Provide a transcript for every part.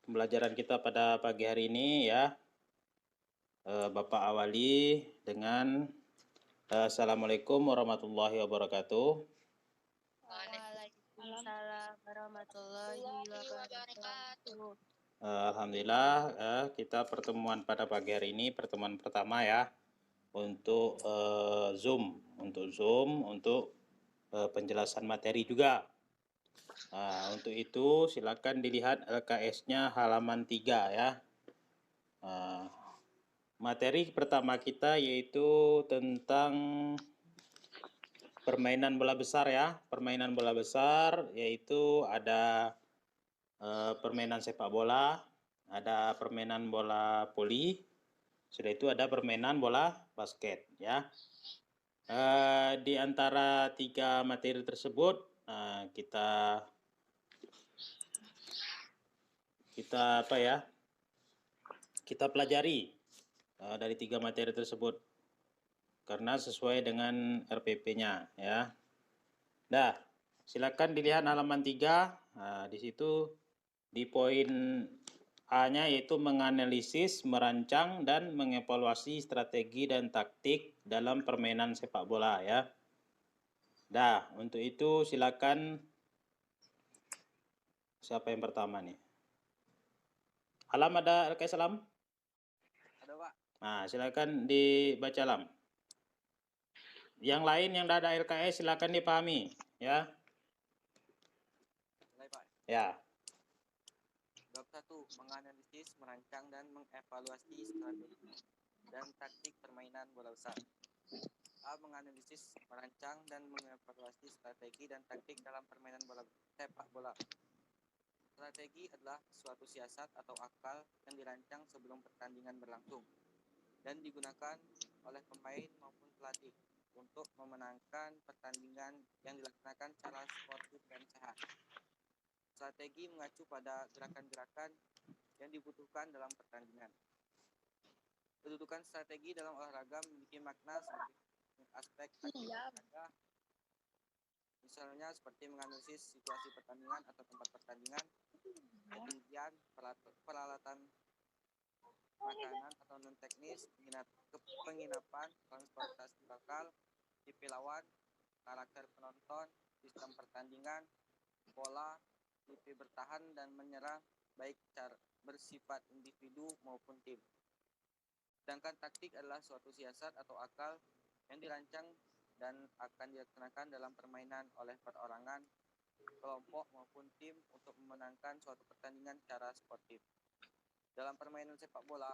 pembelajaran kita pada pagi hari ini ya. Bapak awali dengan Assalamualaikum warahmatullahi wabarakatuh. Waalaikumsalam warahmatullahi wabarakatuh. Alhamdulillah, kita pertemuan pada pagi hari ini pertemuan pertama ya untuk Zoom, untuk penjelasan materi juga. Untuk itu silakan dilihat LKS-nya halaman 3 ya. Materi pertama kita yaitu tentang permainan bola besar ya. Permainan bola besar yaitu ada permainan sepak bola, ada permainan bola voli, sudah itu ada permainan bola basket ya. Di antara 3 materi tersebut kita pelajari dari 3 materi tersebut karena sesuai dengan RPP-nya ya. Nah, silakan dilihat halaman 3. Di situ di poin A-nya yaitu menganalisis, merancang dan mengevaluasi strategi dan taktik dalam permainan sepak bola ya. Nah, untuk itu silakan siapa yang pertama nih? Alam, ada LKS Alam? Ada, Pak. Nah, silakan dibaca Alam. Yang lain yang tidak ada LKS silakan dipahami ya. Mulai, Pak. Ya. Bab 1, menganalisis, merancang dan mengevaluasi strategi dan taktik permainan bola besar. A. Menganalisis, merancang dan mengevaluasi strategi dan taktik dalam permainan sepak bola. Strategi adalah suatu siasat atau akal yang dirancang sebelum pertandingan berlangsung dan digunakan oleh pemain maupun pelatih untuk memenangkan pertandingan yang dilaksanakan secara sportif dan sehat. Strategi mengacu pada gerakan-gerakan yang dibutuhkan dalam pertandingan. Kedudukan strategi dalam olahraga memiliki makna sebagai aspek taktik olahraga, misalnya seperti menganalisis situasi pertandingan atau tempat pertandingan, ketinggian, peralatan makanan atau non-teknis, penginapan, transportasi lokal, tipe lawan, karakter penonton, sistem pertandingan, bola, tipe bertahan dan menyerang, baik cara bersifat individu maupun tim. Sedangkan taktik adalah suatu siasat atau akal yang dirancang dan akan dilaksanakan dalam permainan oleh perorangan, kelompok maupun tim untuk memenangkan suatu pertandingan secara sportif. Dalam permainan sepak bola,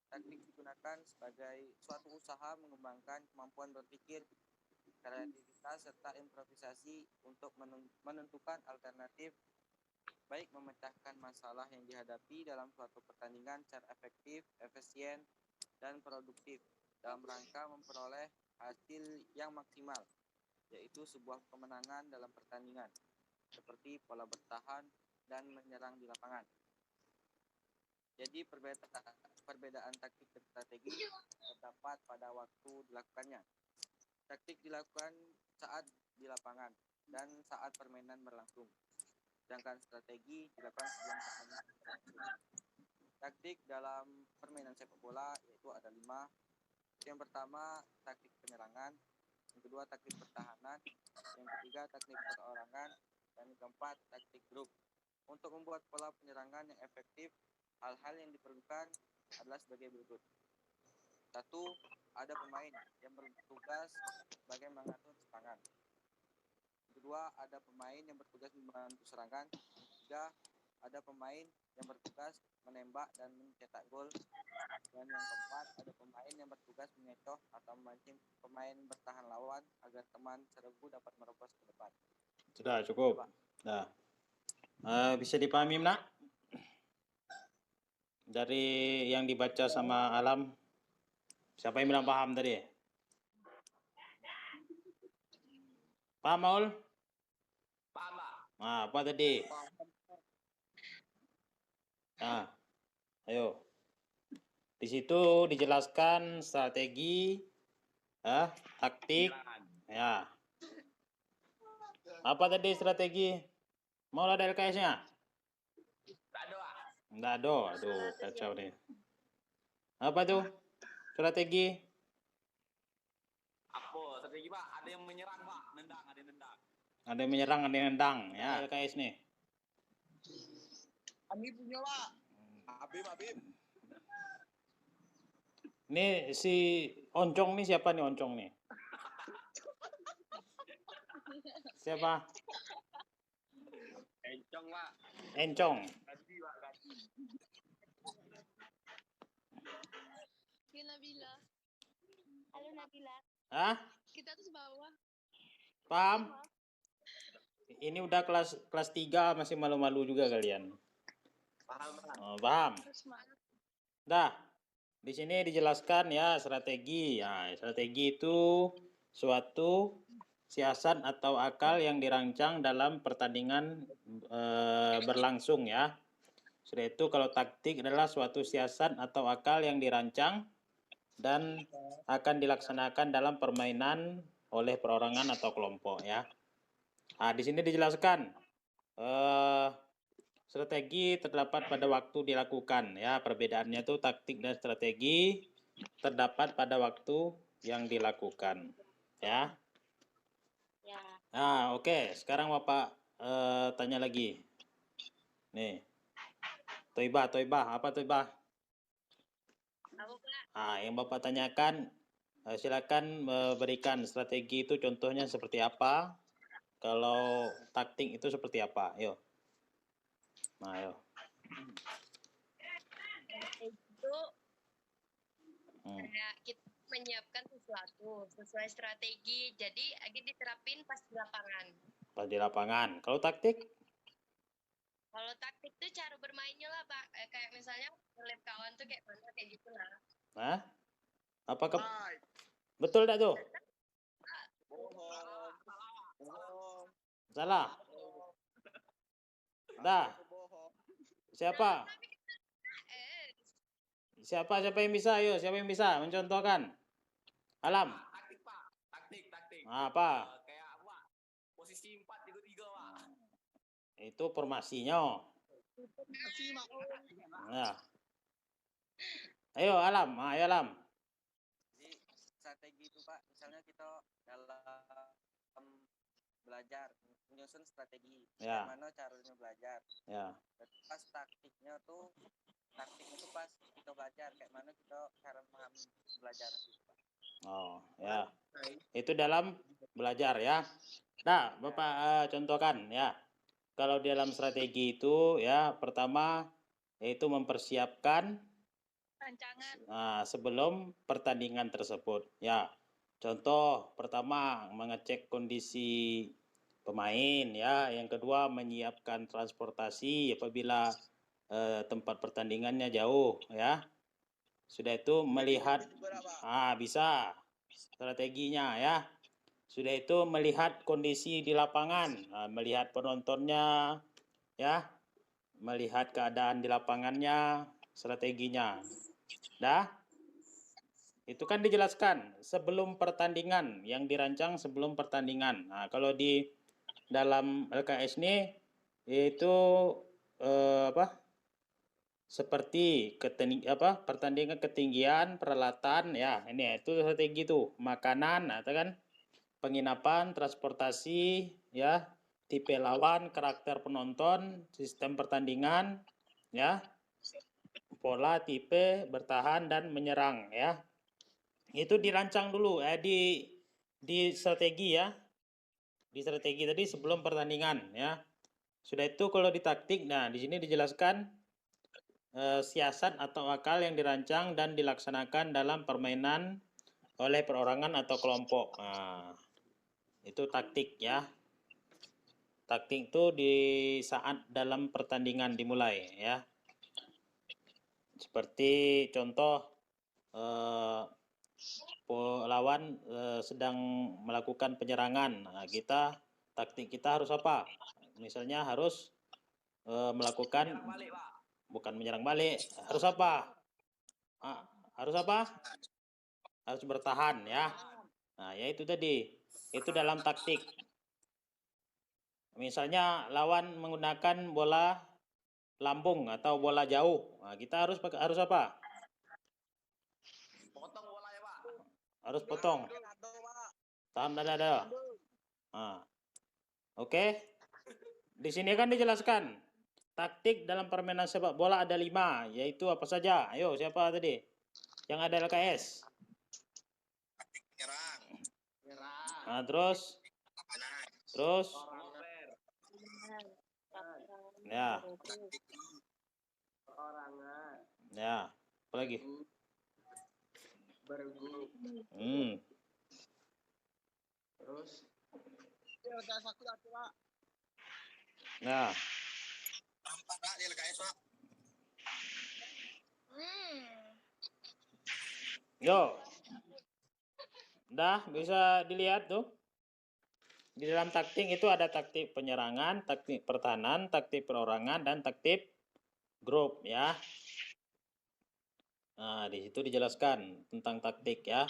taktik digunakan sebagai suatu usaha mengembangkan kemampuan berpikir, kreativitas, serta improvisasi untuk menentukan alternatif, baik memecahkan masalah yang dihadapi dalam suatu pertandingan secara efektif, efisien, dan produktif dalam rangka memperoleh hasil yang maksimal, yaitu sebuah kemenangan dalam pertandingan, seperti pola bertahan dan menyerang di lapangan. Jadi perbedaan taktik dan strategi terdapat pada waktu dilakukannya. Taktik dilakukan saat di lapangan dan saat permainan berlangsung, sedangkan strategi dilakukan sebelum permainan berlangsung. Taktik dalam permainan sepak bola yaitu ada 5. Yang pertama, taktik penyerangan. Yang kedua, taktik pertahanan. Yang ketiga, taktik perorangan. Dan yang keempat, taktik grup. Untuk membuat pola penyerangan yang efektif, hal-hal yang diperlukan adalah sebagai berikut. 1. Ada pemain yang bertugas sebagai mengatur serangan. Kedua, ada pemain yang bertugas membantu serangan. Ketiga, ada pemain yang bertugas menembak dan mencetak gol. Dan yang keempat, ada pemain yang bertugas mengecoh atau memancing pemain bertahan lawan agar teman serbu dapat merobos ke depan. Sudah cukup. Nah, bisa dipahami nak? Dari yang dibaca sama Alam, siapa yang bilang paham tadi? Paham, Maul? Paham, Pak. Nah, apa tadi? Nah, ayo. Di situ dijelaskan strategi, taktik, ya. Apa tadi strategi? Mau ada LKS-nya? Tak ada, Pak. Nggak ada. Aduh, kacau nih. Apa tuh? Strategi? Apa strategi Pak? Ada yang menyerang Pak, nendang, ada yang nendang. Ada yang menyerang, ada yang nendang. Ya, LKS nih. Kami punya Pak. Abim. Ini si Oncong nih siapa nih Oncong nih? Siapa? Encong Pak. Encong. Ganti Pak, ganti. Nabila. Halo Nabila. Hah? Kita tuh sebawah. Paham? Ini udah kelas 3 masih malu-malu juga kalian. Paham Pak. Oh, paham? Terus semangat. Dah. Di sini dijelaskan ya strategi. Ya, strategi itu suatu siasat atau akal yang dirancang dalam pertandingan berlangsung ya. Sudah itu kalau taktik adalah suatu siasat atau akal yang dirancang dan akan dilaksanakan dalam permainan oleh perorangan atau kelompok ya. Nah, di sini dijelaskan strategi terdapat pada waktu dilakukan ya. Perbedaannya itu taktik dan strategi terdapat pada waktu yang dilakukan ya. Ya. Nah, oke. Sekarang Bapak tanya lagi. Nih. Toibah, apa Toibah? Aku Pak. Nah, yang Bapak tanyakan silakan berikan strategi itu contohnya seperti apa. Kalau taktik itu seperti apa? Yuk. Nah, ayo. Itu kayak kita menyiapkan sesuatu sesuai strategi. Jadi lagi diterapin pas di lapangan. Pas di lapangan. Kalau taktik? Kalau taktik tuh cara bermainnya lah Pak. Kayak misalnya ngelip kawan tuh kayak mana kayak gitu lah. Hah? Apakah Hai. betul tak tuh? Bohong. Salah. Dah. Bohong. Siapa? Siapa yang bisa? Ayo, siapa yang bisa mencontohkan? Alam. Taktik Pak, taktik. Apa? Kayak apa? Posisi 4-3-3 Pak. Itu formasinya. Nah. Ayo Alam, ayo Alam. Jadi strategi itu Pak, misalnya kita dalam belajar menyusun strategi, Ya. bagaimana caranya belajar. Ya. Pas taktiknya tuh pas kita belajar, kayak mana kita cara memahami belajar gitu Pak. Oh, ya. Itu dalam belajar ya. Nah, Bapak contohkan ya. Kalau dalam strategi itu ya, pertama yaitu mempersiapkan Rancangan. sebelum pertandingan tersebut. Ya, contoh pertama mengecek kondisi pemain ya. Yang kedua menyiapkan transportasi apabila tempat pertandingannya jauh ya. Sudah itu melihat bisa strateginya ya. Sudah itu melihat kondisi di lapangan, melihat penontonnya ya, melihat keadaan di lapangannya, strateginya. Dah? Itu kan dijelaskan sebelum pertandingan, yang dirancang sebelum pertandingan. Nah, kalau di dalam LKS ini itu seperti pertandingan ketinggian, peralatan ya, ini itu strategi itu, makanan atau kan penginapan, transportasi ya, tipe lawan, karakter penonton, sistem pertandingan ya, pola, tipe, bertahan dan menyerang ya. Itu dirancang dulu di strategi ya. Di strategi tadi sebelum pertandingan ya. Sudah itu kalau di taktik, nah di sini dijelaskan siasat atau akal yang dirancang dan dilaksanakan dalam permainan oleh perorangan atau kelompok. Nah, itu taktik ya. Taktik itu di saat dalam pertandingan dimulai ya. Seperti contoh lawan sedang melakukan penyerangan. Nah, taktik kita harus apa? Misalnya harus melakukan Balik Pak. bukan menyerang balik, harus apa? Harus apa? Harus bertahan ya. Nah, ya itu tadi. Itu dalam taktik. Misalnya lawan menggunakan bola lambung atau bola jauh. Nah, kita harus apa? Potong bolanya, Pak. Harus potong. Tahan dada. Nah, oke. Di sini kan dijelaskan taktik dalam permainan sepak bola ada 5, yaitu apa saja? Ayo, siapa tadi? Yang ada LKS. Nyerang. Nah, terus Ngoper. ya. Perorangan. Ya, apa lagi? Bergu. Terus. Nah, Pak, di LKS, Pak. yo. Udah bisa dilihat tuh. Di dalam taktik itu ada taktik penyerangan, taktik pertahanan, taktik perorangan, dan taktik grup ya. Nah, di situ dijelaskan tentang taktik ya.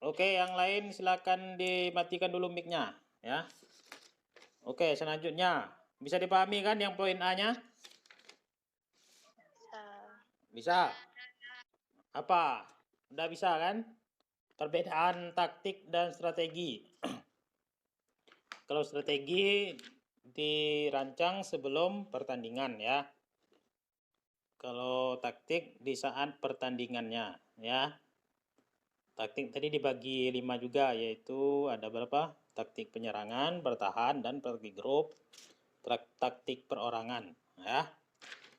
Oke, yang lain silakan dimatikan dulu mic-nya ya. Oke, selanjutnya bisa dipahami kan yang poin A-nya? Bisa. Apa? Udah bisa kan? Perbedaan taktik dan strategi. Kalau strategi dirancang sebelum pertandingan ya. Kalau taktik di saat pertandingannya ya. Taktik tadi dibagi 5 juga, yaitu ada berapa? Taktik penyerangan, bertahan, dan taktik grup, taktik perorangan ya.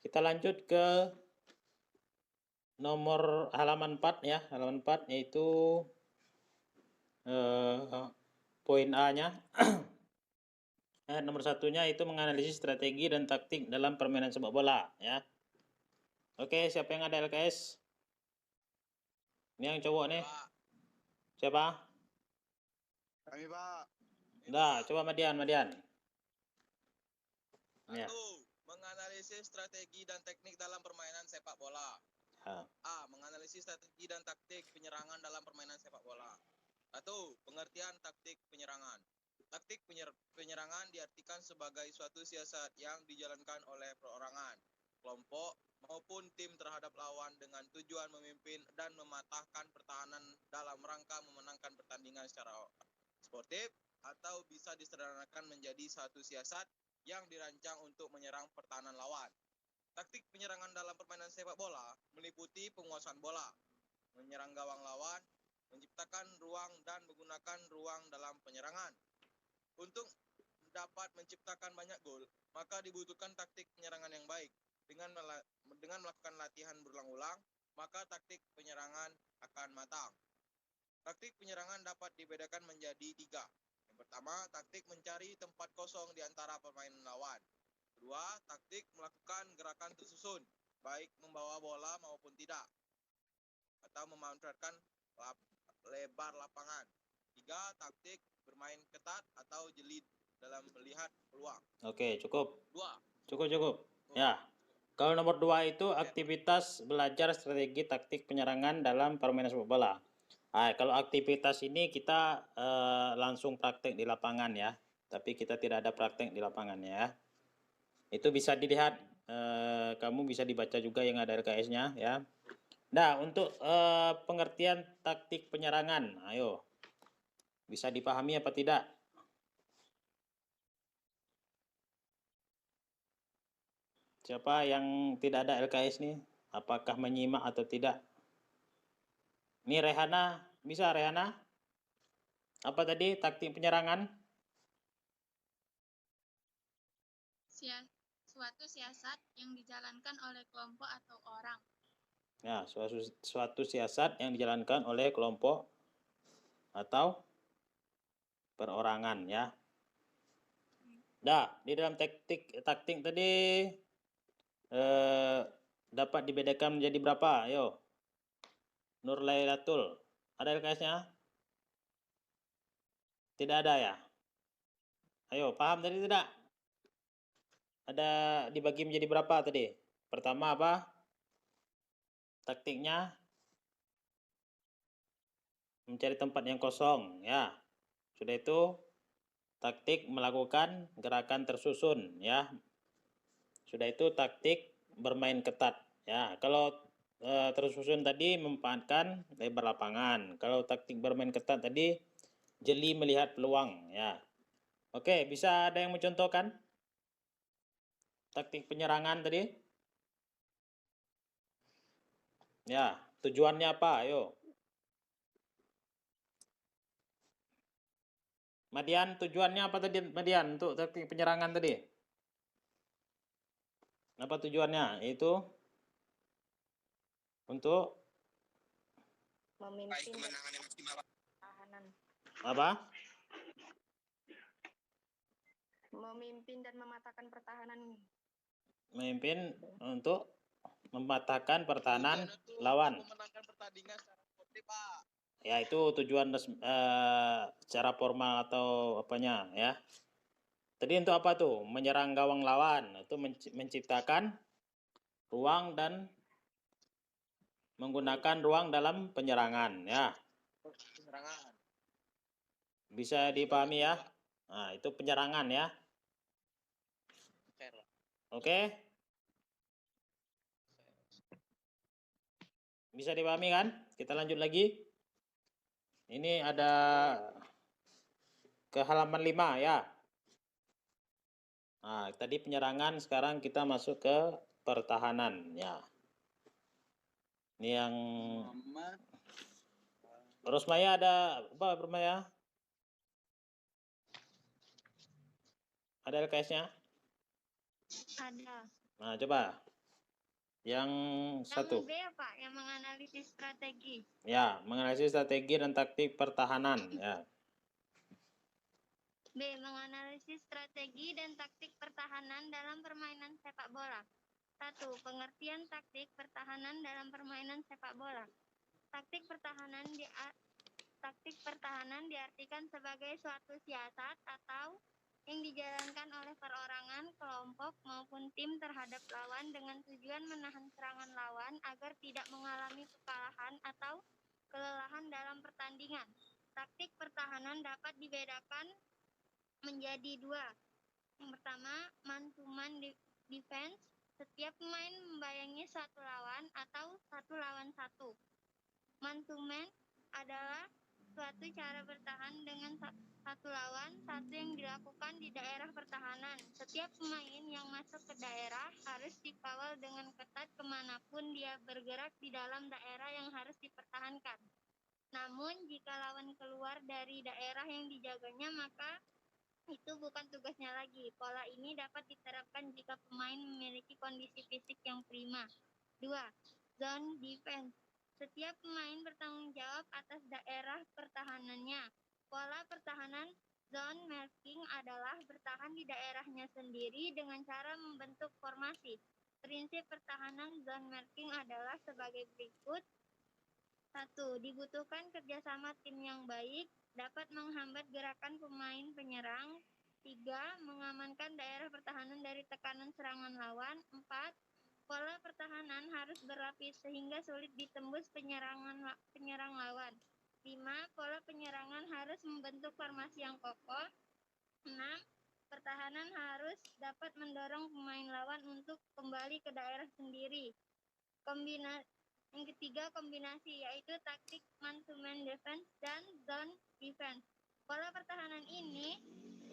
Kita lanjut ke nomor halaman 4 ya. Halaman 4 yaitu poin A-nya. Nomor satunya itu menganalisis strategi dan taktik dalam permainan sepak bola ya. Oke, siapa yang ada LKS? Ini yang cowok nih. Siapa? Kami, Pak. Nah, coba Madian. Ya. Menganalisis strategi dan teknik dalam permainan sepak bola. A. Menganalisis strategi dan taktik penyerangan dalam permainan sepak bola. 1. Pengertian taktik penyerangan. Taktik penyerangan diartikan sebagai suatu siasat yang dijalankan oleh perorangan, kelompok, maupun tim terhadap lawan dengan tujuan memimpin dan mematahkan pertahanan dalam rangka memenangkan pertandingan secara sportif, atau bisa disederhanakan menjadi satu siasat yang dirancang untuk menyerang pertahanan lawan. Taktik penyerangan dalam permainan sepak bola meliputi penguasaan bola, menyerang gawang lawan, menciptakan ruang dan menggunakan ruang dalam penyerangan. Untuk dapat menciptakan banyak gol, maka dibutuhkan taktik penyerangan yang baik. Dengan melakukan latihan berulang-ulang, maka taktik penyerangan akan matang. Taktik penyerangan dapat dibedakan menjadi 3. Yang pertama, taktik mencari tempat kosong di antara pemain lawan. Kedua, taktik melakukan gerakan tersusun, baik membawa bola maupun tidak, atau memanfaatkan lebar lapangan. 3. Taktik bermain ketat atau jeli dalam melihat peluang. Oke, cukup. 2. Cukup. Ya. Kalau nomor 2 itu aktivitas belajar strategi taktik penyerangan dalam permainan sepak bola. Nah, kalau aktivitas ini kita langsung praktek di lapangan ya. Tapi kita tidak ada praktek di lapangan ya. Itu bisa dilihat, kamu bisa dibaca juga yang ada RKS-nya ya. Nah, untuk pengertian taktik penyerangan, ayo. Bisa dipahami apa tidak? Siapa yang tidak ada LKS nih? Apakah menyimak atau tidak? Ini Rehana, bisa Rehana? Apa tadi taktik penyerangan? Suatu siasat yang dijalankan oleh kelompok atau orang. Ya, suatu siasat yang dijalankan oleh kelompok atau perorangan ya. Nah, di dalam taktik tadi dapat dibedakan menjadi berapa? Ayo. Nur Lailatul, ada LKS-nya? Tidak ada ya? Ayo, paham tadi tidak? Ada dibagi menjadi berapa tadi? Pertama apa? Taktiknya mencari tempat yang kosong, ya. Sudah itu taktik melakukan gerakan tersusun, ya. Sudah itu taktik bermain ketat, ya. Kalau tersusun tadi memanfaatkan lebar lapangan. Kalau taktik bermain ketat tadi jeli melihat peluang, ya. Oke, bisa ada yang mencontohkan taktik penyerangan tadi? Ya, tujuannya apa? Ayo. Madian, tujuannya apa tadi, Madian, untuk taktik penyerangan tadi? Apa tujuannya? Itu untuk Memimpin kemenangan yang maksimal. pertahanan. apa? Memimpin dan mematahkan pertahanan. Memimpin untuk mematahkan pertahanan Tujuannya tuh lawan. memenangkan pertandingan secara sportif, Pak. Ya, itu tujuan secara formal atau apanya, ya. Tadi untuk apa tuh? Menyerang gawang lawan. Itu menciptakan ruang dan menggunakan ruang dalam penyerangan, ya. Penyerangan. Bisa dipahami ya? Nah, itu penyerangan ya. Fair lah. Oke? Bisa dipahami kan? Kita lanjut lagi. Ini ada ke halaman 5 ya. Nah, tadi penyerangan, sekarang kita masuk ke pertahanan ya. Ini yang Rosmaya ada apa, Rosmaya? Ada LKS-nya? Ada. Nah, coba. Yang satu. Yang B ya Pak, yang menganalisis strategi. Ya, menganalisis strategi dan taktik pertahanan ya. B. Menganalisis strategi dan taktik pertahanan dalam permainan sepak bola. 1. Pengertian taktik pertahanan dalam permainan sepak bola. Taktik pertahanan diartikan sebagai suatu siasat atau yang dijalankan oleh perorangan, kelompok, maupun tim terhadap lawan dengan tujuan menahan serangan lawan agar tidak mengalami kekalahan atau kelelahan dalam pertandingan. Taktik pertahanan dapat dibedakan menjadi dua. Yang pertama, man-to-man defense. Setiap pemain membayangi satu lawan atau satu lawan satu. Man-to-man adalah suatu cara bertahan dengan satu lawan satu yang dilakukan di daerah pertahanan. Setiap pemain yang masuk ke daerah harus dikawal dengan ketat kemanapun dia bergerak di dalam daerah yang harus dipertahankan. Namun, jika lawan keluar dari daerah yang dijaganya, maka itu bukan tugasnya lagi. Pola ini dapat diterapkan jika pemain memiliki kondisi fisik yang prima. 2. Zone defense. Setiap pemain bertanggung jawab atas daerah pertahanannya. Pola pertahanan zone marking adalah bertahan di daerahnya sendiri dengan cara membentuk formasi. Prinsip pertahanan zone marking adalah sebagai berikut. 1. Dibutuhkan kerjasama tim yang baik, dapat menghambat gerakan pemain penyerang. 3. Mengamankan daerah pertahanan dari tekanan serangan lawan. 4. Pola pertahanan harus berlapis sehingga sulit ditembus penyerang lawan. 5. Pola penyerangan harus membentuk formasi yang kokoh. 6. Pertahanan harus dapat mendorong pemain lawan untuk kembali ke daerah sendiri. Yang ketiga, kombinasi, yaitu taktik man-to-man defense dan zone defense. Pola pertahanan ini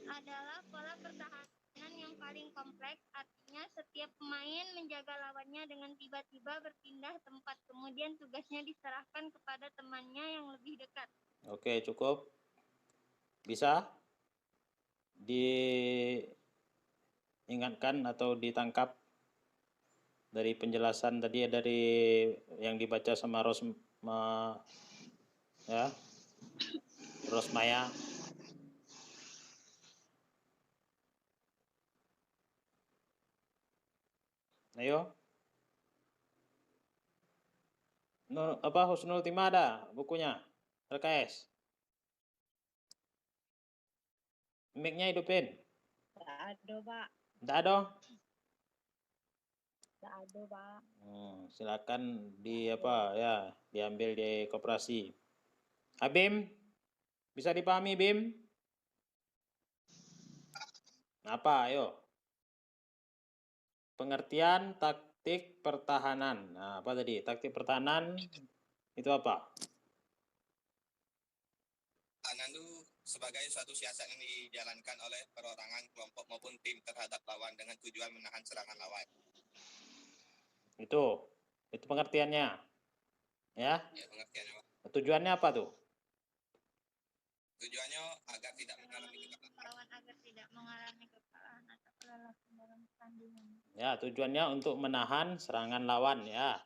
adalah pola pertahanan yang paling kompleks, artinya setiap pemain menjaga lawannya dengan tiba-tiba berpindah tempat, kemudian tugasnya diserahkan kepada temannya yang lebih dekat. Oke, cukup. Bisa diingatkan atau ditangkap dari penjelasan tadi, dari yang dibaca sama Rosmaya. Ayo. Husnul Timah ada bukunya? LKS. Mic-nya hidupin. Tidak ada, Pak. Tidak ada? Tidak ada, Pak. Silakan diambil di koperasi. Abim, bisa dipahami Bim? Apa, ayo? Pengertian taktik pertahanan. Nah, apa tadi? Taktik pertahanan itu apa? Pertahanan itu sebagai suatu siasat yang dijalankan oleh perorangan, kelompok maupun tim terhadap lawan dengan tujuan menahan serangan lawan. Itu pengertiannya. Ya? Ya, pengertiannya, Pak. Tujuannya apa tuh? Tujuannya agar tidak mengalami kekalahan. Lawan agar tidak mengalami kekalahan atau kelelahan dalam pertandingan. Ya, tujuannya untuk menahan serangan lawan ya.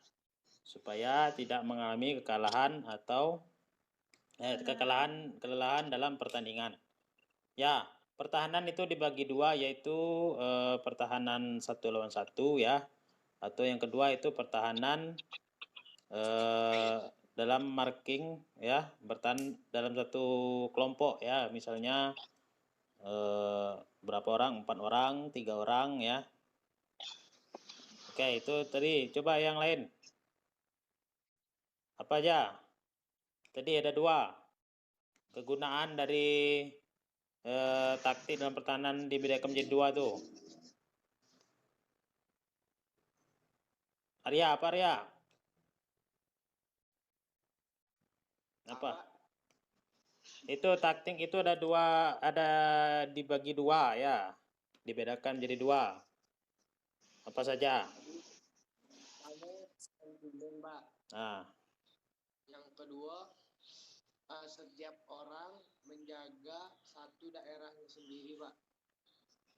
Supaya tidak mengalami kekalahan atau kelelahan dalam pertandingan. Ya, pertahanan itu dibagi dua, yaitu pertahanan 1 lawan 1 ya. Atau yang kedua itu pertahanan dalam marking ya, bertahan dalam satu kelompok ya, misalnya berapa orang, 4 orang, 3 orang ya. Oke, itu tadi. Coba yang lain. Apa aja? Tadi ada 2. Kegunaan dari taktik dalam pertahanan dibedakan menjadi 2 tuh. Arya, apa Arya? Apa? Itu taktik itu ada 2, ada dibagi 2 ya. Dibedakan menjadi 2. Apa saja? Mbak. Nah, Yang kedua, setiap orang menjaga satu daerahnya sendiri, Pak.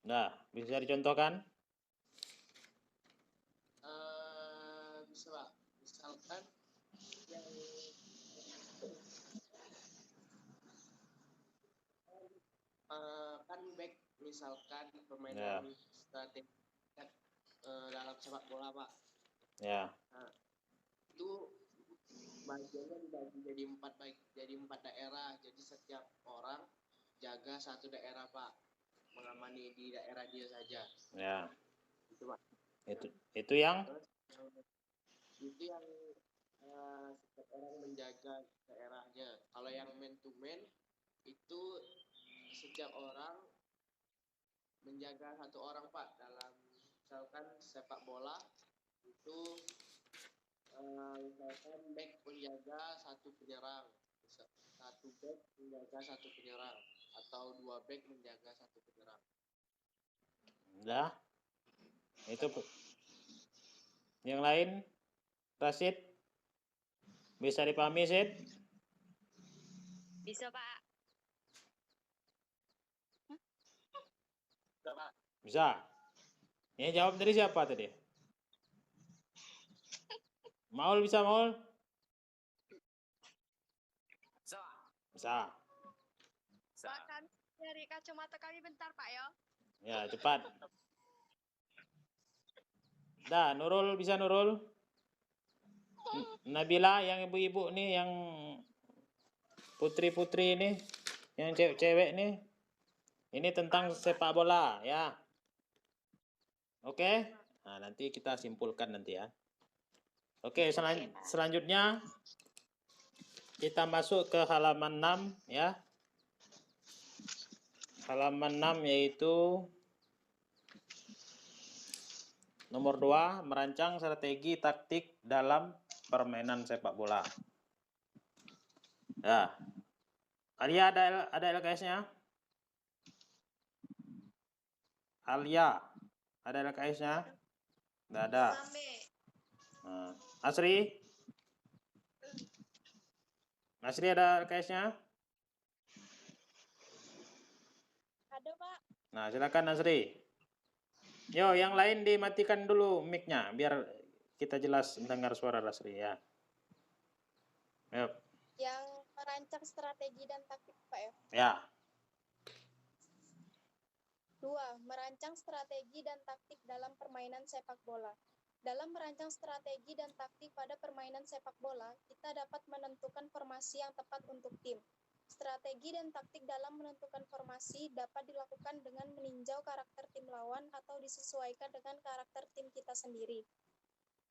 nah, bisa dicontohkan? Bisa, Pak. Misalkan yang kan back, misalkan permainan strategi dalam sepak bola, Pak. Ya. Nah, itu bagiannya dibagi jadi 4 daerah. Jadi setiap orang jaga satu daerah, Pak. Mengamani di daerah dia saja. Ya. Itu, Pak. Itu yang setiap orang menjaga daerahnya. Kalau yang man to man itu setiap orang menjaga satu orang, Pak. Dalam misalkan sepak bola itu misalkan back menjaga satu penyerang, satu back menjaga satu penyerang, atau 2 back menjaga satu penyerang. Udah. Itu yang lain, Rasid? Bisa dipahami, Sid? Bisa, Pak. Bisa. Ini jawab dari siapa tadi? Maul bisa, Maul? Bisa. Pak, kami dari kacamata kami bentar, Pak ya. Ya, cepat. Dah, Nurul bisa, Nurul? Nabila, yang ibu-ibu nih, yang putri-putri ini, yang cewek-cewek nih. Ini tentang sepak bola ya. Oke? Nah, nanti kita simpulkan nanti ya. Oke, selanjutnya kita masuk ke halaman 6 ya. Halaman 6 yaitu nomor 2, merancang strategi taktik dalam permainan sepak bola. Ya. Alia ada LKS-nya? Alia, ada LKS-nya? Enggak ada. Nah, Asri? Asri ada LKS-nya? Ada, Pak. Nah, silakan Asri. Yo, yang lain dimatikan dulu mic-nya biar kita jelas mendengar suara Asri ya. Yuk. Yang merancang strategi dan taktik, Pak ya. Ya. 2. Merancang strategi dan taktik dalam permainan sepak bola. Dalam merancang strategi dan taktik pada permainan sepak bola, kita dapat menentukan formasi yang tepat untuk tim. Strategi dan taktik dalam menentukan formasi dapat dilakukan dengan meninjau karakter tim lawan atau disesuaikan dengan karakter tim kita sendiri.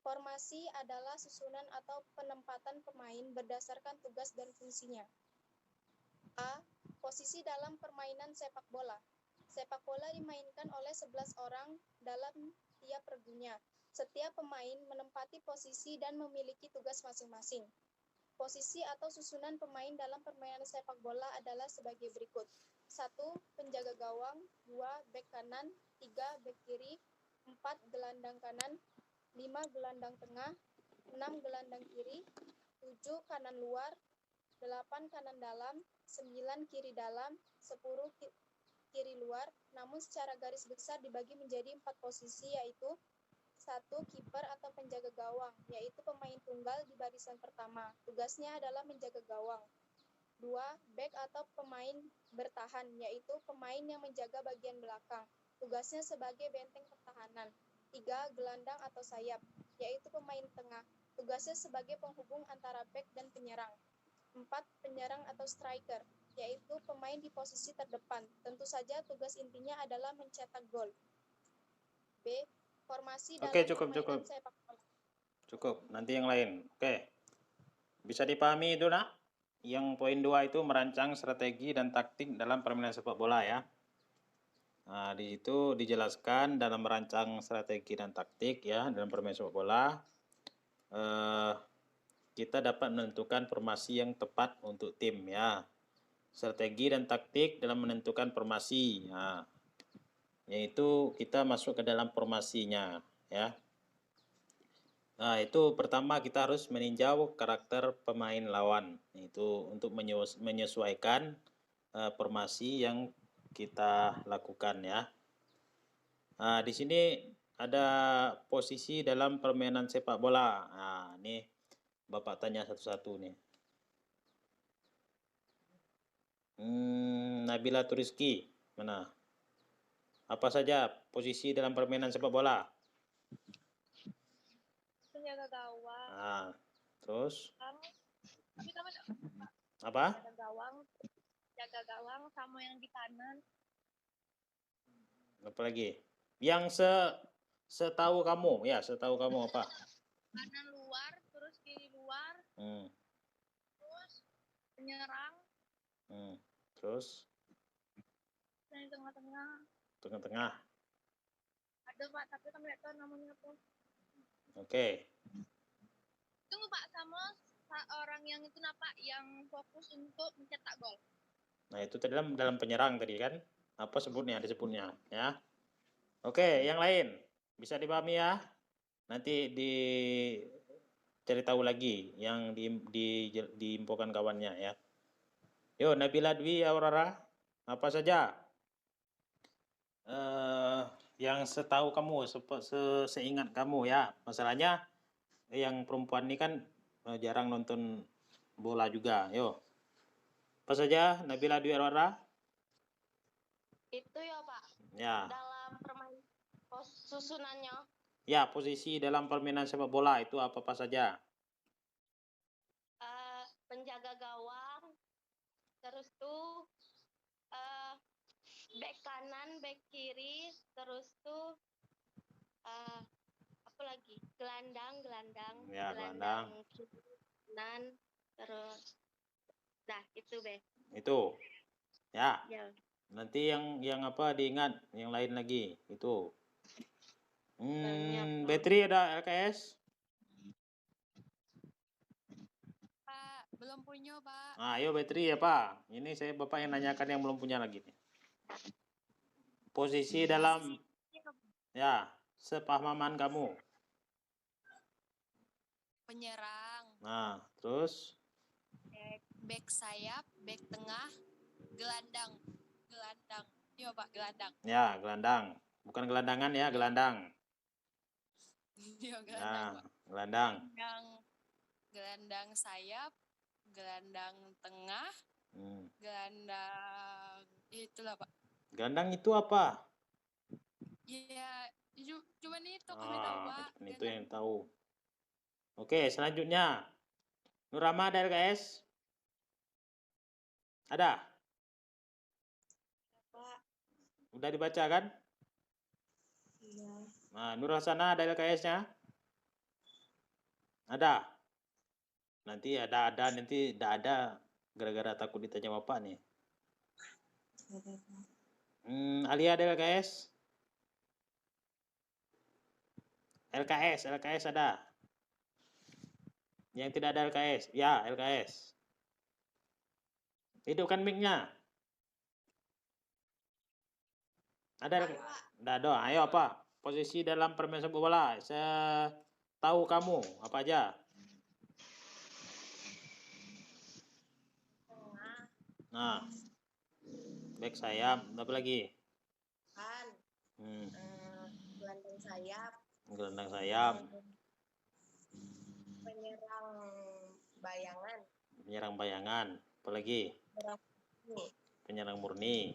Formasi adalah susunan atau penempatan pemain berdasarkan tugas dan fungsinya. A. Posisi dalam permainan sepak bola. Sepak bola dimainkan oleh 11 orang dalam tiap regunya. Setiap pemain menempati posisi dan memiliki tugas masing-masing. Posisi atau susunan pemain dalam permainan sepak bola adalah sebagai berikut. 1. Penjaga gawang. 2. Bek kanan. 3. Bek kiri. 4. Gelandang kanan. 5. Gelandang tengah. 6. Gelandang kiri. 7. Kanan luar. 8. Kanan dalam. 9. Kiri dalam. 10. Kiri luar. Namun secara garis besar dibagi menjadi 4 posisi, yaitu 1. Kiper atau penjaga gawang, yaitu pemain tunggal di barisan pertama. Tugasnya adalah menjaga gawang. 2. Bek atau pemain bertahan, yaitu pemain yang menjaga bagian belakang. Tugasnya sebagai benteng pertahanan. 3. Gelandang atau sayap, yaitu pemain tengah. Tugasnya sebagai penghubung antara bek dan penyerang. 4. Penyerang atau striker, yaitu pemain di posisi terdepan. Tentu saja tugas intinya adalah mencetak gol. B. Formasi dalam permainan sepak bola. Cukup. Nanti yang lain. Oke. Bisa dipahami itu, nak? Yang poin 2 itu merancang strategi dan taktik dalam permainan sepak bola, ya. Nah, di situ dijelaskan dalam merancang strategi dan taktik, ya, dalam permainan sepak bola. Kita dapat menentukan formasi yang tepat untuk tim, ya. Strategi dan taktik dalam menentukan formasi, ya. Yaitu kita masuk ke dalam formasinya, ya. Nah, itu pertama kita harus meninjau karakter pemain lawan, itu untuk menyesuaikan formasi yang kita lakukan, ya. Nah, di sini ada posisi dalam permainan sepak bola. Nah, ini Bapak tanya satu-satu nih. Nabila Turiski, mana? Apa saja posisi dalam permainan sepak bola? Penjaga gawang. Nah, terus? Apa? Jaga gawang sama yang di kanan. Apa lagi? Yang setahu kamu, ya, setahu kamu apa? Kanan luar, terus kiri luar. Terus penyerang. Terus? Dan tengah-tengah. Tengah-tengah. Ada, Pak, tapi kami tidak tahu namanya apa. Oke. Tunggu, Pak, sama orang yang itu Pak, yang fokus untuk mencetak gol. Nah, itu dalam penyerang tadi kan? Apa disebutnya, ya. Oke, yang lain bisa dipahami, ya. Nanti cari tahu lagi yang diinfokan kawannya, ya. Yo, Nabila Dwi Aurora, apa saja yang setahu kamu, seingat kamu, ya. Masalahnya yang perempuan ini kan jarang nonton bola juga. Yo, apa saja Nabila Dwi Aurora? Itu ya, Pak. Ya. Dalam permainan susunannya. Ya, posisi dalam permainan sepak bola itu apa saja? Penjaga gawang, terus tuh bek kanan, bek kiri, terus tuh apa lagi? Gelandang. Ya, gelandang. Kiri, kanan, terus itu, Be. Itu. Ya. Ya. Nanti yang apa diingat, yang lain lagi itu. Betri ada LKS? Pak, belum punya, Pak. Ayo Betri ya, Pak. Ini Bapak yang nanyakan yang belum punya lagi nih. Posisi dalam, ya, sepahaman kamu. Penyerang. Nah, terus? Bek sayap, bek tengah, gelandang. Iya, Pak, gelandang. Ya, gelandang. Bukan gelandangan, ya, gelandang. Iya, gelandang, Pak. Gelandang. Gelandang sayap, gelandang tengah, gelandang itulah, Pak. Gelandang itu apa? Iya, cuma itu kami tahu, Pak. Itu yang tahu. Oke, selanjutnya. Nurama ada LKS? Ada? Pak. Udah dibaca kan? Iya. Nah, Nur Hasanah ada LKS-nya? Ada? Nanti ada, nanti tidak ada. Gara-gara takut ditanya bapak nih. Alia ada LKS? LKS ada. Yang tidak ada LKS, ya LKS. Hidupkan mic-nya. Ada LKS? Nggak ada. Ayo apa? Posisi dalam permainan sepak bola. Saya tahu kamu apa aja. Nah, back sayap. Apa lagi? Kan. Gelandang sayap. Gelandang sayap. Penyerang bayangan. Penyerang bayangan. Apa lagi? Penyerang murni.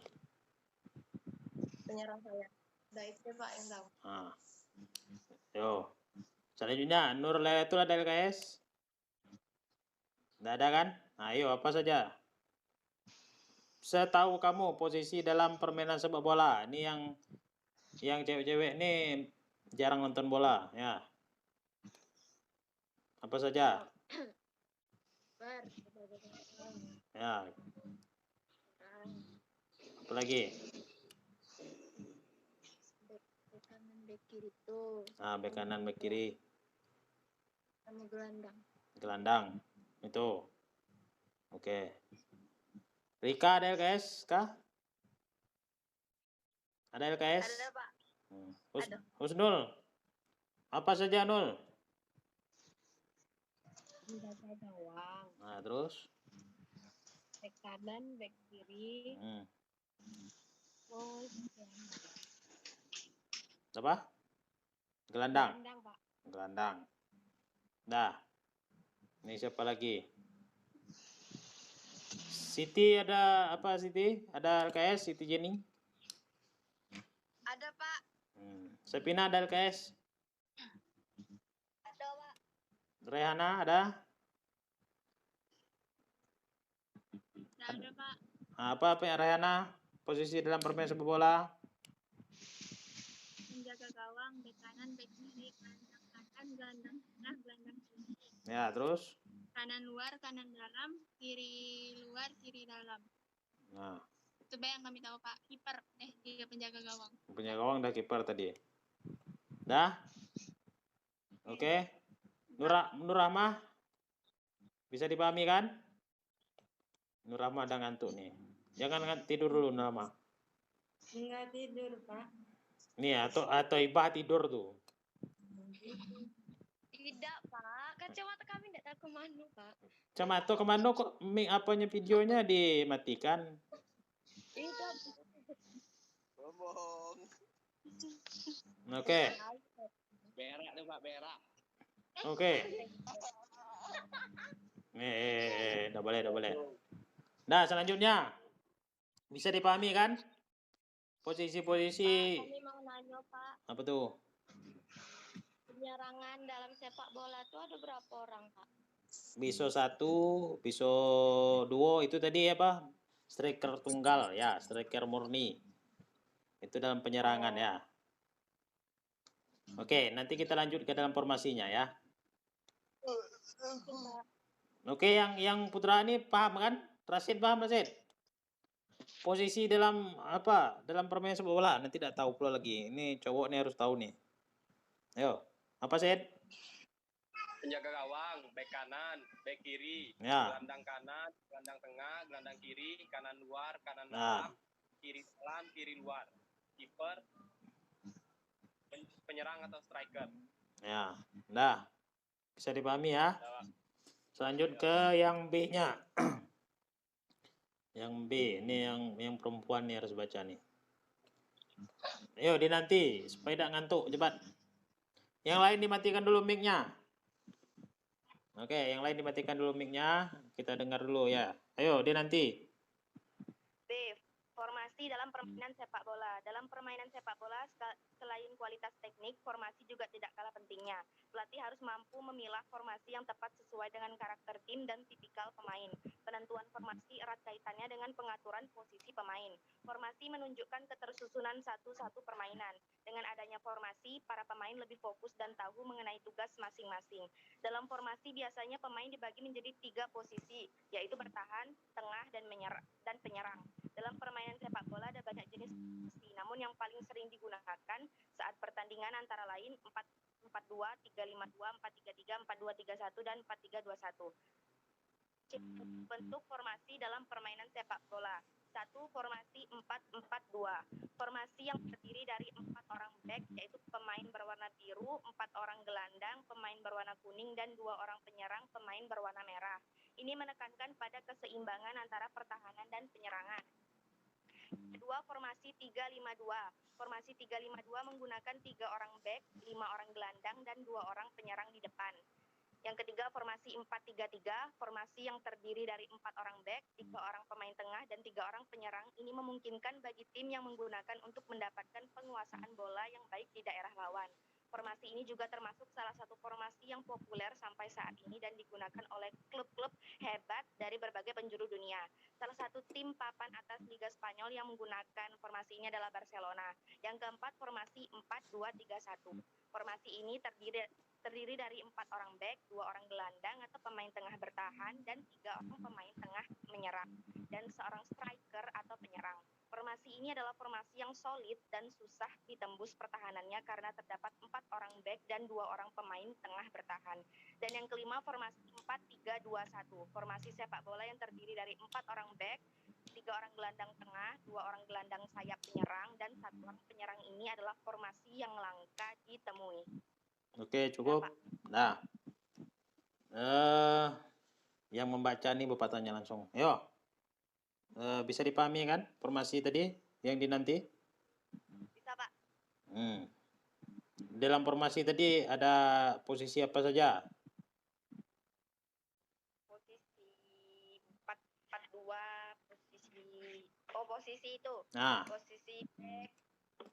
Penyerang sayap. Udah itu Pak yang tahu. Nah. Yo. Selanjutnya, Nur Layatul ada LKS? Nggak ada kan? Ayo, apa saja? Setahu kamu posisi dalam permainan sepak bola. Ini yang cewek-cewek ini jarang nonton bola, ya. Apa saja? Ya. Apa lagi? Bek kanan, bek kiri tuh. Bek kanan, bek kiri. Sama gelandang. Gelandang. Itu. Oke. Rika ada LKS kah? Ada LKS? Ada Pak. Husnul. Apa saja Nul? Penjaga gawang. Nah, terus? Bek kanan, bek kiri. Terus Apa? Gelandang. gelandang Pak. Gelandang. Dah. Ini siapa lagi? Siti ada apa Siti? Ada LKS Siti Jenny? Ada Pak. Sepina ada LKS? Ada Pak. Rehana ada? Nggak ada Pak. Apa Rehana? Posisi dalam permainan sepak bola? Menjaga gawang, bek kanan, bek kiri, gelandang kanan, gelandang tengah, gelandang kiri. Ya, terus? Kanan luar, kanan dalam, kiri luar, kiri dalam. Nah. Itu yang kami tahu Pak. Kiper, dia penjaga gawang. Penjaga gawang dah kiper tadi. Dah? Oke. Nur Rahmah? Bisa dipahami kan? Nur Rahmah udah ngantuk nih. Jangan tidur dulu Nur Rahmah. Enggak tidur Pak. Nih atau Ibah tidur tuh. Tidak Pak, kacamata kami tidak tahu kemana Pak. Kacamata kemana kok apanya videonya dimatikan? Tidak. Ngomong. Oke. Berak tuh Pak, berak. Oke. Udah boleh. Nah, selanjutnya. Bisa dipahami kan? Posisi-posisi. Kami mau nanya Pak. Apa tuh? Penyerangan dalam sepak bola itu ada berapa orang Pak? Bisa 1, bisa 2, itu tadi apa? Striker tunggal ya, striker murni. Itu dalam penyerangan ya. Oke, nanti kita lanjut ke dalam formasinya ya. Oke, yang putra ini paham kan? Rasid paham Rasid? Posisi dalam apa? Dalam permainan sepak bola. Nanti tidak tahu pula lagi. Ini cowok nih harus tahu nih. Ayo, apa Sid? Penjaga gawang, bek kanan, bek kiri, Ya. gelandang kanan, gelandang tengah, gelandang kiri, kanan luar, kanan dalam, kiri dalam, kiri luar. Kiper, penyerang atau striker. Ya, nah, bisa dipahami ya. Selanjut ke yang B-nya. Yang B, ini yang perempuan nih harus baca nih. Ayo dinanti supaya tidak ngantuk, cepat. Yang lain dimatikan dulu mic-nya. Oke, yang lain dimatikan dulu mic-nya. Kita dengar dulu ya. Ayo dinanti. B. Formasi Formasi dalam permainan sepak bola. Dalam permainan sepak bola, selain kualitas teknik, formasi juga tidak kalah pentingnya. Pelatih harus mampu memilah formasi yang tepat sesuai dengan karakter tim dan tipikal pemain. Penentuan formasi erat kaitannya dengan pengaturan posisi pemain. Formasi menunjukkan ketersusunan satu-satu permainan. Dengan adanya formasi, para pemain lebih fokus dan tahu mengenai tugas masing-masing. Dalam formasi biasanya pemain dibagi menjadi 3 posisi, yaitu bertahan, tengah, dan penyerang. Dalam permainan sepak bola ada banyak jenis formasi, namun yang paling sering digunakan saat pertandingan antara lain 4-4-2, 3-5-2, 4-3-3, 4-2-3-1, dan 4-3-2-1. Bentuk formasi dalam permainan sepak bola. 1. Formasi 4-4-2. Formasi yang terdiri dari 4 orang bek, yaitu pemain berwarna biru, 4 orang gelandang, pemain berwarna kuning, dan 2 orang penyerang, pemain berwarna merah. Ini menekankan pada keseimbangan antara pertahanan dan penyerangan. Kedua, formasi 3-5-2. Formasi 3-5-2 menggunakan 3 orang bek, 5 orang gelandang, dan 2 orang penyerang di depan. Yang ketiga, formasi 4-3-3, formasi yang terdiri dari 4 orang bek, 3 orang pemain tengah, dan 3 orang penyerang. Ini memungkinkan bagi tim yang menggunakan untuk mendapatkan penguasaan bola yang baik di daerah lawan. Formasi ini juga termasuk salah satu formasi yang populer sampai saat ini dan digunakan oleh klub-klub hebat dari berbagai penjuru dunia. Salah satu tim papan atas Liga Spanyol yang menggunakan formasi ini adalah Barcelona. Yang keempat, formasi 4-2-3-1. Formasi ini terdiri dari 4 orang bek, 2 orang gelandang atau pemain tengah bertahan, dan 3 orang pemain tengah menyerang, dan seorang striker atau penyerang. Formasi ini adalah formasi yang solid dan susah ditembus pertahanannya karena terdapat 4 orang bek dan 2 orang pemain tengah bertahan. Dan yang kelima, formasi 4-3-2-1. Formasi sepak bola yang terdiri dari 4 orang bek, 3 orang gelandang tengah, 2 orang gelandang sayap penyerang, dan 1 orang penyerang. Ini adalah formasi yang langka ditemui. Oke, cukup. Nah, yang membaca nih Bapak tanya langsung. Yo, bisa dipahami kan formasi tadi yang dinanti? Bisa, Pak. Dalam formasi tadi ada posisi apa saja? Posisi 4-4-2, posisi itu. Nah. Posisi back,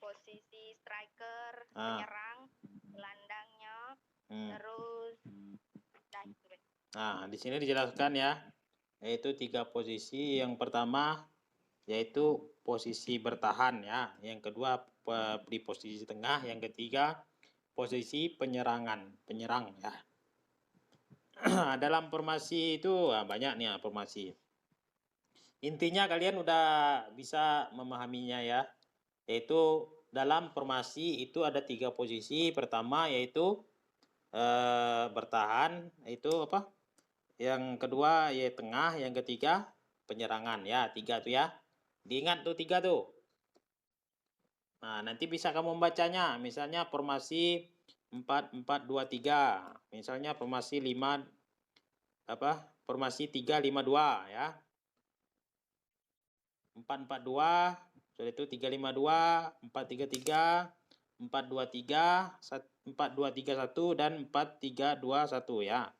posisi striker, penyerang, gelandangnya, terus Nah, di sini dijelaskan ya, yaitu 3 posisi. Yang pertama yaitu posisi bertahan ya, yang kedua di posisi tengah, yang ketiga posisi penyerang ya. Dalam formasi itu banyak nih ya formasi. Intinya kalian udah bisa memahaminya ya, yaitu dalam formasi itu ada 3 posisi. Pertama yaitu bertahan, itu apa? Yang kedua ya tengah, yang ketiga penyerangan ya, 3 tuh ya. Diingat tuh 3 tuh. Nah, nanti bisa kamu membacanya. Misalnya formasi 4-4-2-3. Misalnya formasi 5 formasi 3-5-2 ya. 4-4-2, sudah itu 3-5-2, 4-3-3, 4-2-3, 4-2-3-1 dan 4-3-2-1 ya.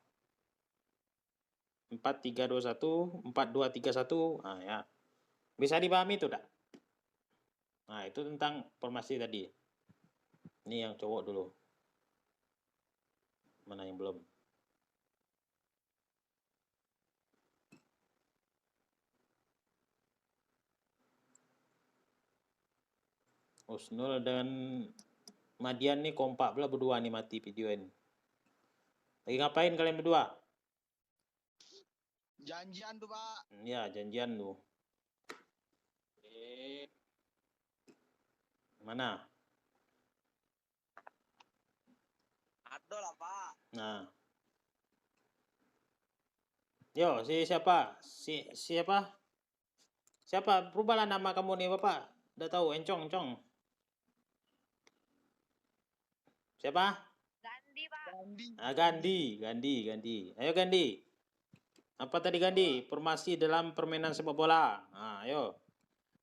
4-3-2-1, 4-2-3-1. Nah, ya. Bisa dipahami itu, enggak? Nah, itu tentang formasi tadi. Ini yang cowok dulu. Mana yang belum? Usnul dan Madian nih kompak pula berdua nih mati videoin. Lagi ngapain kalian berdua? Janjian tuh, Pak. Ya, janjian tuh. Mana? Ada lah, Pak. Nah. Yo, siapa? Siapa? Siapa? Rubahlah nama kamu nih, Bapak. Udah tahu, Encong. Siapa? Gandhi, Pak. Gandhi. Ayo Gandhi. Apa tadi Gandhi? Formasi dalam permainan sepak bola. Nah, ayo.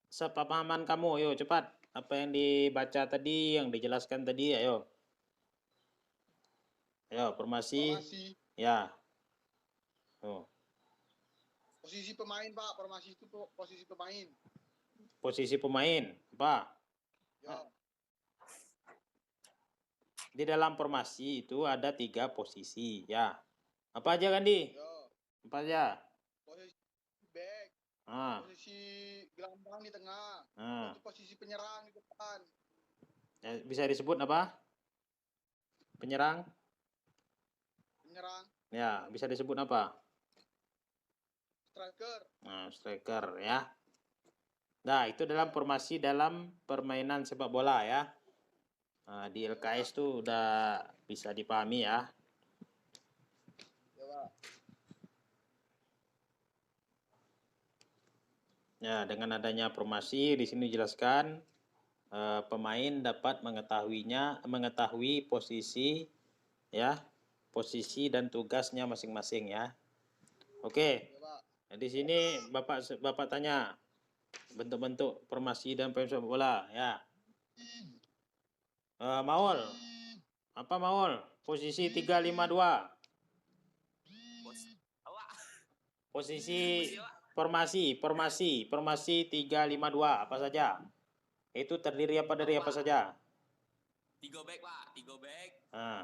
Sepemahaman kamu, ayo cepat. Apa yang dibaca tadi, yang dijelaskan tadi, ayo. Ayo, formasi. Ya. Oh. Posisi pemain, Pak. Formasi itu posisi pemain. Posisi pemain apa? Yo. Di dalam formasi itu ada 3 posisi ya. Apa aja Gandhi? Yo. Apa aja? Posisi back. Posisi gelandang di tengah. Posisi penyerang di depan. Ya, bisa disebut apa? Penyerang? Penyerang. Ya, bisa disebut apa? Striker. Nah, striker ya. Nah, itu dalam formasi dalam permainan sepak bola ya. Nah, di LKS tuh udah bisa dipahami ya. Ya, dengan adanya formasi di sini dijelaskan pemain dapat mengetahui posisi ya, posisi dan tugasnya masing-masing ya. Oke. Nah, di sini Bapak tanya bentuk-bentuk formasi dan permainan sepak bola ya. Maul. Apa Maul? Posisi 352. Posisi formasi 352 apa saja? Itu terdiri dari apa saja? 3 back, Pak. 3 back,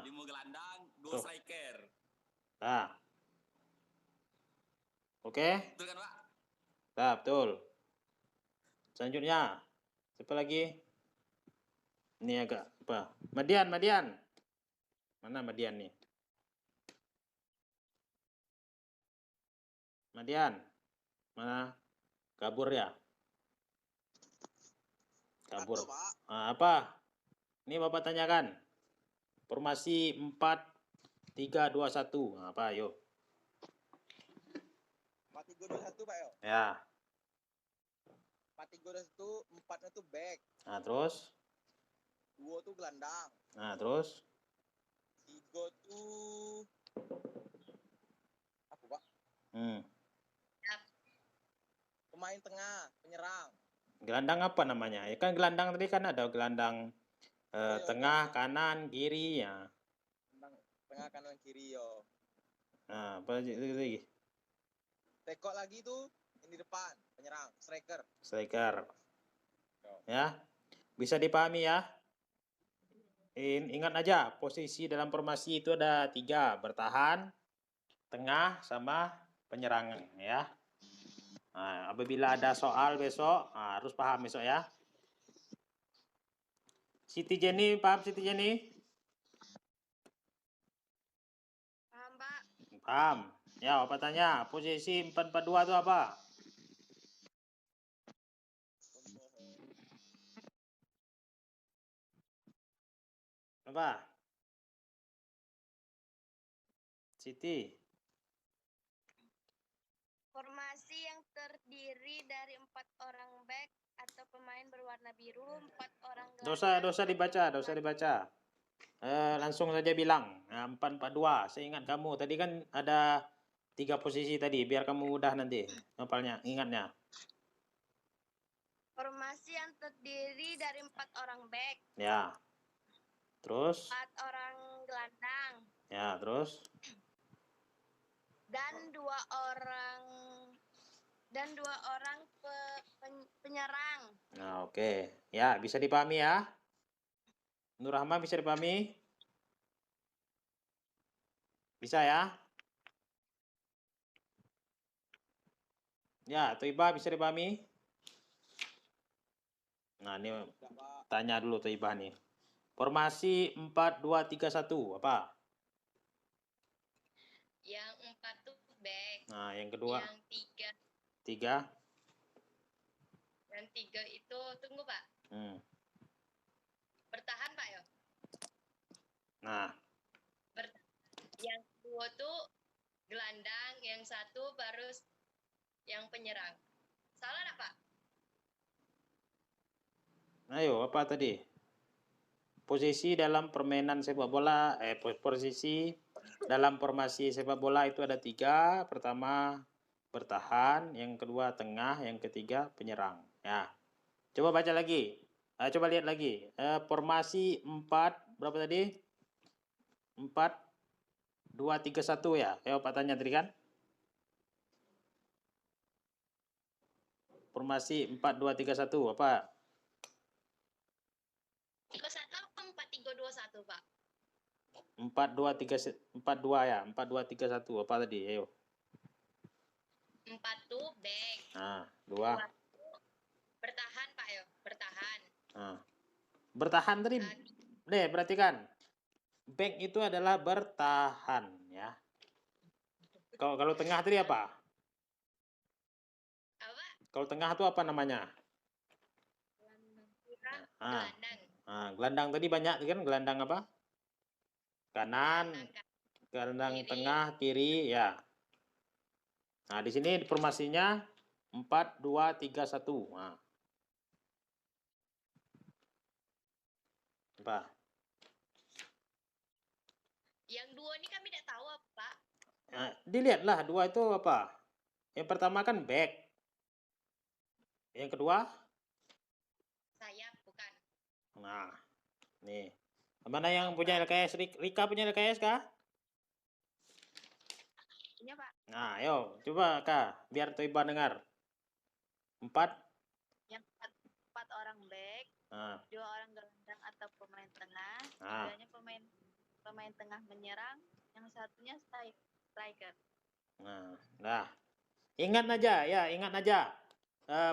5 gelandang, 2 striker. Nah. Oke? Betul kan, Pak? Nah, betul. Selanjutnya, siapa lagi? Ini agak apa? Madian. Mana Madian nih? Madian. Mana? Kabur ya? Kabur. Nah, apa? Ini Bapak tanyakan. Formasi 4-3-2-1. Nah, apa? Yuk. 4-3-2-1, Pak, yo. Ya. 4-3-2-1, 4-nya tuh back. Nah, terus? 2 tuh gelandang. Nah, terus? 3 tuh apa, Pak? Pemain tengah, penyerang. Gelandang apa namanya? Ya kan gelandang tadi kan ada gelandang tengah, kanan, kiri ya. Tengah, kanan, kiri yo. Nah, apa lagi? Tekok lagi tuh ini depan, penyerang, striker. Striker. Ya. Bisa dipahami ya? Ingat aja, posisi dalam formasi itu ada 3, bertahan, tengah, sama penyerangan ya. Nah, apabila ada soal besok, harus paham besok ya. Siti Jenny, paham Siti Jenny? Paham, Pak. Paham. Ya, apa tanya? Posisi 4-4-2 itu apa? Apa? Siti. Formasi yang terdiri dari 4 orang back atau pemain berwarna biru, 4 orang gelandang. Dosa dibaca. Langsung saja bilang. 4-4-2. Saya ingat kamu. Tadi kan ada 3 posisi tadi. Biar kamu mudah nanti hafalnya, ingatnya. Formasi yang terdiri dari 4 orang back. Ya. Terus? 4 orang gelandang. Ya, terus? Dan 2 orang penyerang. Nah, oke. Ya, bisa dipahami ya? Nur Rahma bisa dipahami? Bisa ya? Ya, Toibah bisa dipahami? Nah, ini tanya dulu Toibah nih. Formasi 4-2-3-1 apa? Yang 4 tuh back. Nah, yang kedua? Yang 3. Yang 3 itu, tunggu Pak. Bertahan Pak ya? Nah. Yang 2 tuh gelandang, yang 1 baru yang penyerang. Salah enggak Pak? Ayo, apa tadi? Posisi dalam permainan sepak bola, posisi dalam formasi sepak bola itu ada 3. Pertama bertahan, yang kedua tengah, yang ketiga penyerang. Ya, coba baca lagi. Coba lihat lagi. Formasi 4 berapa tadi? 4-2-3-1 ya. Pak tanya tadi kan? formasi 4231 apa? 31 apa 4321, Pak? 42 ya, 4231 apa tadi? Ayo. 4 tuh back. Nah, 2. Bertahan, Pak, yo. Bertahan. Nah. Bertahan tadi. Deh, perhatikan. Back itu adalah bertahan ya. Kalau tengah tadi apa? Apa? Kalau tengah itu apa namanya? Gelandang. Gelandang tadi banyak kan, gelandang apa? Kanan, gelandang tengah, kiri ya. Nah, di sini formasinya 4-2-3-1. Nah. Apa? Yang 2 ini kami tidak tahu apa, Pak. Nah, dilihatlah 2 itu apa? Yang pertama kan back. Yang kedua? Sayap, bukan. Nah, nih. Mana yang punya LKS? Rika punya LKS kah? Punya, Pak. Nah, ayo coba Kak, biar Toiba dengar. 4. Yang 4 orang back, 2 orang gelandang atau pemain tengah, 3-nya pemain tengah menyerang, yang satunya striker. Nah, ingat aja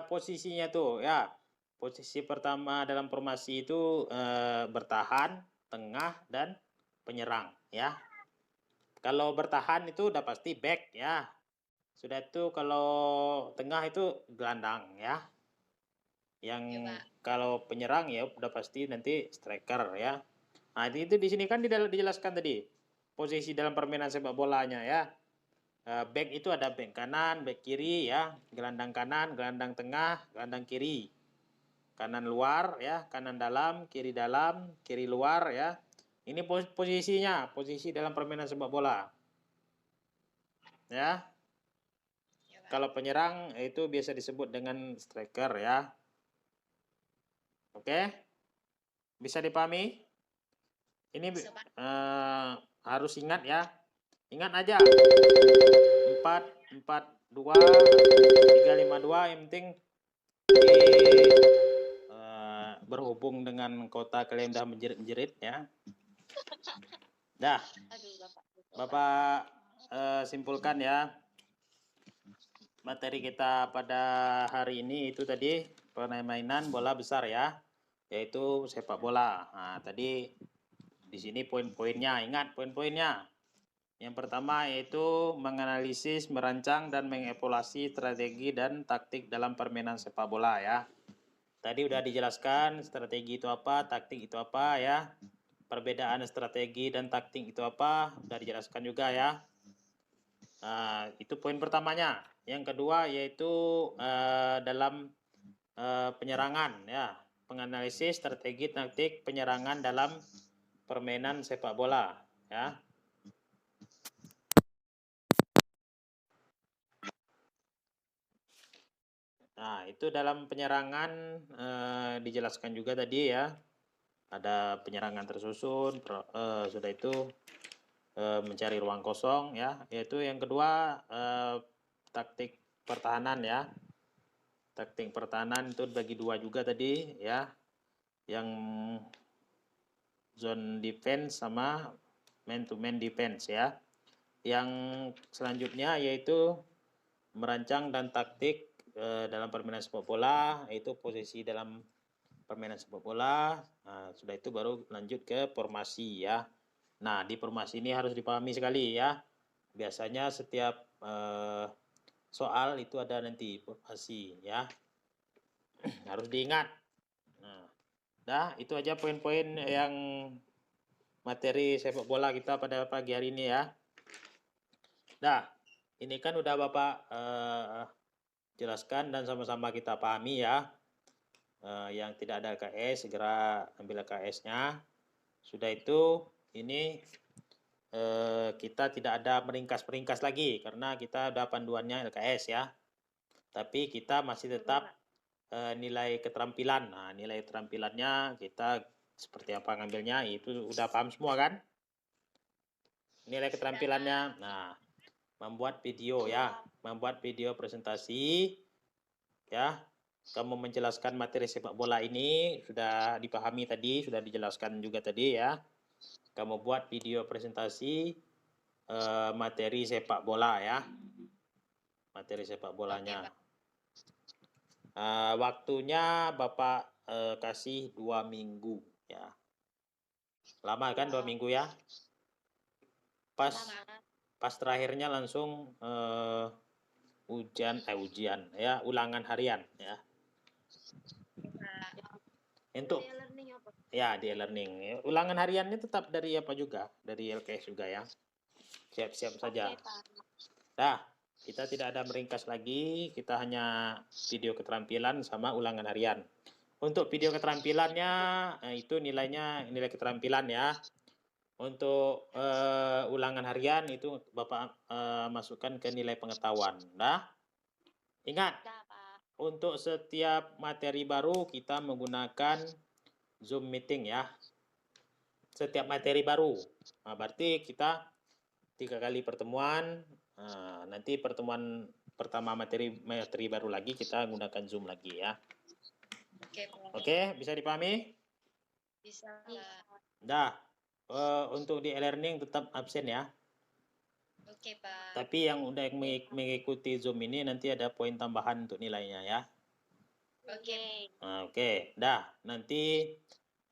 posisinya tuh ya. Posisi pertama dalam formasi itu bertahan, tengah, dan penyerang ya. Kalau bertahan itu udah pasti back ya. Sudah itu kalau tengah itu gelandang ya. Yang kalau penyerang ya udah pasti nanti striker ya. Nah, itu di sini kan dijelaskan tadi posisi dalam permainan sepak bolanya ya. Back itu ada back kanan, back kiri ya, gelandang kanan, gelandang tengah, gelandang kiri. Kanan luar ya, kanan dalam, kiri luar ya. Ini posisinya, posisi dalam permainan sepak bola. Ya. Kalau penyerang itu biasa disebut dengan striker ya. Oke? Bisa dipahami? Ini harus ingat ya. Ingat aja. 4-4-2, 3-5-2 yang penting berhubung dengan kota kalian udah menjerit-menjerit ya. Dah. Bapak simpulkan ya. Materi kita pada hari ini itu tadi permainan bola besar ya, yaitu sepak bola. Nah, tadi di sini poin-poinnya, ingat poin-poinnya. Yang pertama yaitu menganalisis, merancang, dan mengevaluasi strategi dan taktik dalam permainan sepak bola ya. Tadi udah dijelaskan strategi itu apa, taktik itu apa ya. Perbedaan strategi dan taktik itu apa, udah dijelaskan juga ya. Nah, itu poin pertamanya. Yang kedua yaitu dalam penyerangan ya, menganalisis strategi taktik penyerangan dalam permainan sepak bola ya. Nah, itu dalam penyerangan dijelaskan juga tadi ya. Ada penyerangan tersusun, sudah itu mencari ruang kosong ya. Yaitu yang kedua taktik pertahanan ya. Taktik pertahanan itu bagi 2 juga tadi ya. Yang zone defense sama man to man defense ya. Yang selanjutnya yaitu merancang dan taktik dalam permainan sepak bola, yaitu posisi dalam permainan sepak bola. Nah, sudah itu baru lanjut ke formasi ya. Nah, di formasi ini harus dipahami sekali ya. Biasanya setiap soal itu ada nanti formasi ya. Harus diingat. Nah, itu aja poin-poin yang materi sepak bola kita pada pagi hari ini ya. Nah, ini kan udah Bapak jelaskan dan sama-sama kita pahami ya. Yang tidak ada LKS segera ambil LKS-nya. Sudah itu ini kita tidak ada meringkas-meringkas lagi karena kita ada panduannya LKS ya. Tapi kita masih tetap nilai keterampilan. Nah, nilai keterampilannya kita seperti apa ngambilnya itu udah paham semua kan? Nilai keterampilannya. Nah, membuat video ya, membuat video presentasi ya, kamu menjelaskan materi sepak bola ini sudah dipahami tadi, sudah dijelaskan juga tadi ya. Kamu buat video presentasi materi sepak bola ya. Materi sepak bolanya. Waktunya Bapak kasih 2 minggu ya. Lama kan 2 minggu ya? Pas terakhirnya langsung ujian ya, ulangan harian ya. Untuk ya di e-learning. Ulangan hariannya tetap dari apa juga? Dari LKS juga ya. Siap-siap saja. Nah, kita tidak ada meringkas lagi, kita hanya video keterampilan sama ulangan harian. Untuk video keterampilannya itu nilainya nilai keterampilan ya. Untuk ulangan harian itu Bapak masukkan ke nilai pengetahuan. Nah, ingat, untuk setiap materi baru kita menggunakan Zoom meeting ya. Setiap materi baru. Nah, berarti kita 3 kali pertemuan. Nanti pertemuan pertama materi baru lagi kita gunakan Zoom lagi ya. Oke, bisa dipahami? Bisa. Dah. Untuk di e-learning tetap absen ya. Oke, Pak. Tapi yang udah mengikuti Zoom ini nanti ada poin tambahan untuk nilainya ya. Oke. Oke, dah. Nanti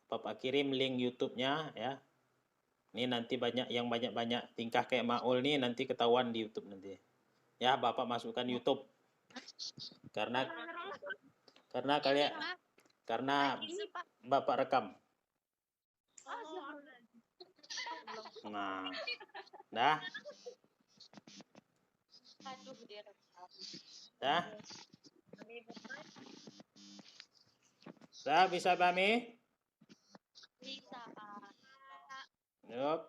Bapak kirim link YouTube-nya ya. Ini nanti banyak tingkah kayak Maul nih nanti ketahuan di YouTube nanti. Ya, Bapak masukkan YouTube. Karena Bapak rekam. Nah. Dah. Dah. Dah bisa pahami? Bisa, Pak. Yup.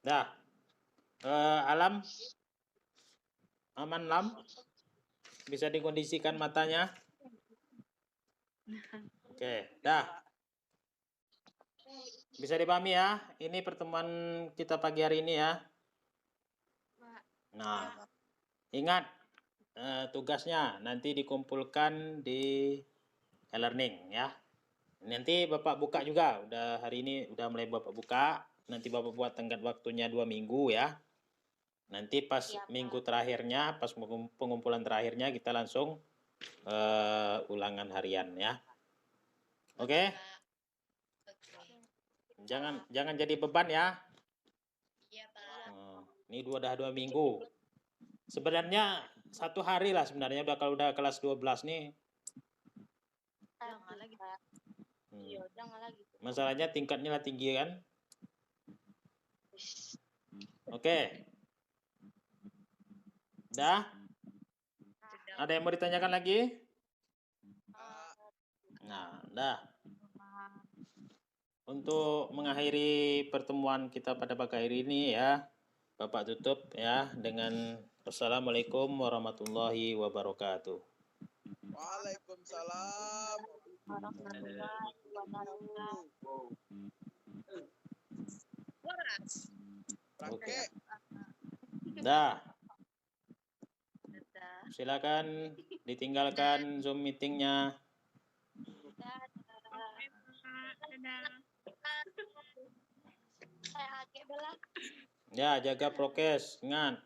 Dah. Alam. Aman Lam. Bisa dikondisikan matanya. Oke, dah. Bisa dipahami ya? Ini pertemuan kita pagi hari ini ya. Nah, ingat tugasnya nanti dikumpulkan di e-learning ya. Nanti Bapak buka juga. Udah hari ini udah mulai Bapak buka. Nanti Bapak buat tenggat waktunya 2 minggu ya. Nanti pas minggu terakhirnya, pas pengumpulan terakhirnya kita langsung ulangan harian ya. Oke? Jangan jadi beban ya. Iya, Pak. Ini udah 2 minggu. Sebenarnya 1 hari lah sebenarnya kalau udah kelas 12 nih. Jangan lagi, Pak. Iya, jangan lagi. Masalahnya tingkatnya lah tinggi kan? Oke. Dah? Ada yang mau ditanyakan lagi? Nah, dah. Untuk mengakhiri pertemuan kita pada pagi hari ini ya, Bapak tutup ya dengan Assalamualaikum warahmatullahi wabarakatuh. Waalaikumsalam warahmatullahi wabarakatuh. Oke. Dah. Silakan ditinggalkan Zoom meetingnya. Ya, jaga prokes, ingat.